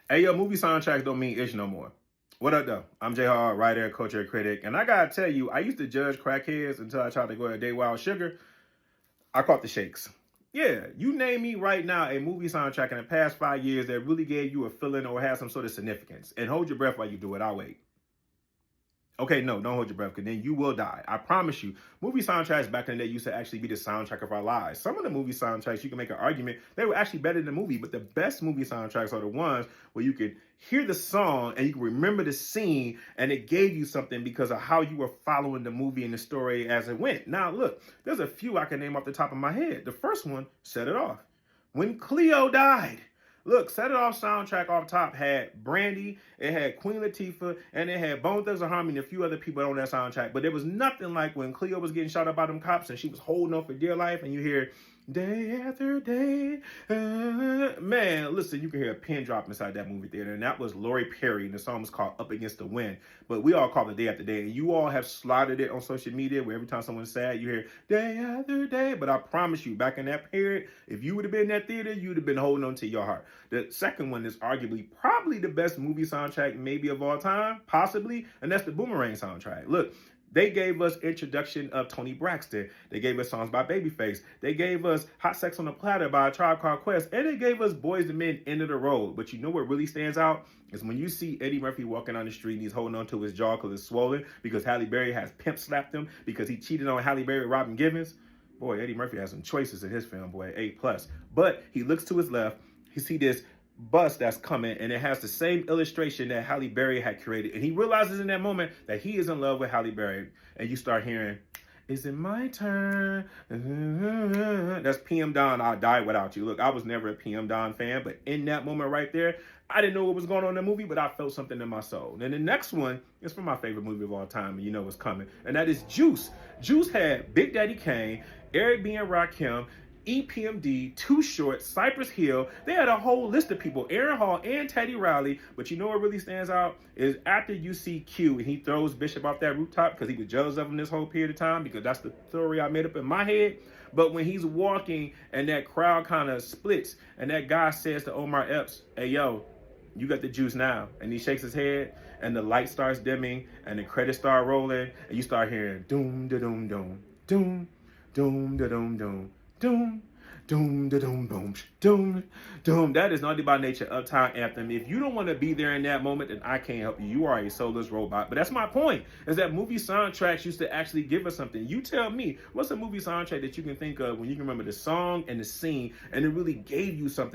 Hey, yo, movie soundtracks don't mean ish no more. What up, though? I'm J Hard, writer, culture critic, and I gotta tell you, I used to judge crackheads until I tried to go a day wild sugar. I caught the shakes. Yeah, you name me right now a movie soundtrack in the past 5 years that really gave you a feeling or had some sort of significance. And hold your breath while you do it. I'll wait. Okay, no, don't hold your breath, because then you will die. I promise you. Movie soundtracks back in the day used to actually be the soundtrack of our lives. Some of the movie soundtracks, you can make an argument, they were actually better than the movie, but the best movie soundtracks are the ones where you could hear the song and you can remember the scene and it gave you something because of how you were following the movie and the story as it went. Now, look, there's a few I can name off the top of my head. The first one, Set It Off. When Cleo died. Look, Set It Off soundtrack off top had Brandy, it had Queen Latifah, and it had Bone Thugs-n-Harmony and a few other people on that soundtrack. But there was nothing like when Cleo was getting shot up by them cops and she was holding on for dear life and you hear day after day. Man, listen, you can hear a pin drop inside that movie theater. And that was Lori Perry, and the song was called Up Against the Wind. But we all call it Day After Day. And you all have slotted it on social media where every time someone's sad, you hear day after day. But I promise you, back in that period, if you would have been in that theater, you would have been holding on to your heart. The second one is arguably probably the best movie soundtrack maybe of all time, possibly, and that's the Boomerang soundtrack. Look, they gave us introduction of Tony Braxton. They gave us songs by Babyface. They gave us Hot Sex on the Platter by A Tribe Called Quest. And they gave us Boys II Men, End of the Road. But you know what really stands out? Is when you see Eddie Murphy walking on the street and he's holding on to his jaw because it's swollen because Halle Berry has pimp slapped him because he cheated on Halle Berry, Robin Givens. Boy, Eddie Murphy has some choices in his film, boy, A+. But he looks to his left. He see this bus that's coming, and it has the same illustration that Halle Berry had created. And he realizes in that moment that he is in love with Halle Berry. And you start hearing, is it my turn? That's PM Dawn, I'll Die Without You. Look, I was never a PM Dawn fan, but in that moment right there, I didn't know what was going on in the movie, but I felt something in my soul. And the next one is from my favorite movie of all time, and you know what's coming, and that is Juice. Juice had Big Daddy Kane, Eric B. and Rakim, EPMD, Too Short, Cypress Hill. They had a whole list of people, Aaron Hall and Teddy Riley. But you know what really stands out is after you see Q and he throws Bishop off that rooftop because he was jealous of him this whole period of time, because that's the theory I made up in my head. But when he's walking and that crowd kind of splits and that guy says to Omar Epps, hey, yo, you got the juice now. And he shakes his head and the light starts dimming and the credits start rolling and you start hearing doom, da doom, doom, doom, doom, da doom, doom. Doom, doom, da doom, boom, doom, doom. That is Naughty by Nature Uptown Anthem. If you don't want to be there in that moment, then I can't help you. You are a soulless robot. But that's my point, is that movie soundtracks used to actually give us something. You tell me, what's a movie soundtrack that you can think of when you can remember the song and the scene and it really gave you something?